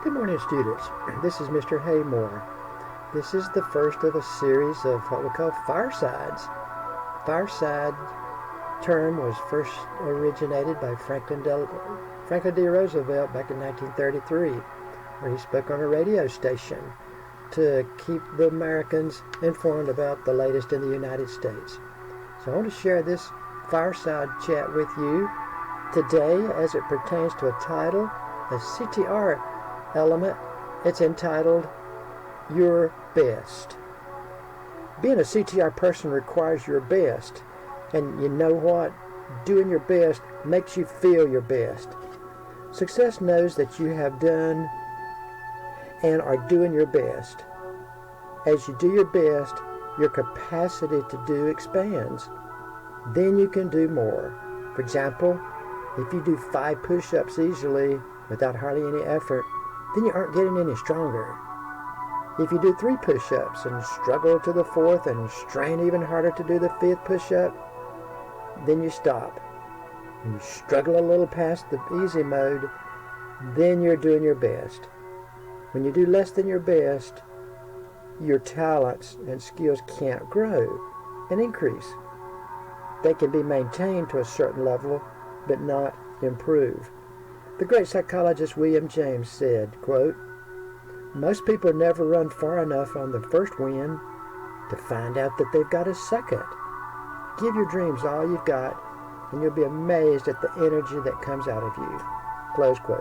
Good morning, students. This is Mr. Haymore. This is the first of a series of what we call firesides. Fireside term was first originated by Franklin D. Roosevelt back in 1933, where he spoke on a radio station to keep the Americans informed about the latest in the United States. So I want to share this fireside chat with you today as it pertains to a title, a CTR element. It's entitled Your Best. Being a CTR person requires your best, and you know what? Doing your best makes you feel your best. Success knows that you have done and are doing your best. As you do your best, your capacity to do expands. Then you can do more. For example, if you do 5 push-ups easily without hardly any effort, then you aren't getting any stronger. If you do 3 push-ups and struggle to the 4th and strain even harder to do the 5th push-up, then you stop. And you struggle a little past the easy mode, then you're doing your best. When you do less than your best, your talents and skills can't grow and increase. They can be maintained to a certain level, but not improve. The great psychologist William James said, quote, "Most people never run far enough on the first win to find out that they've got a second. Give your dreams all you've got, and you'll be amazed at the energy that comes out of you." Close quote.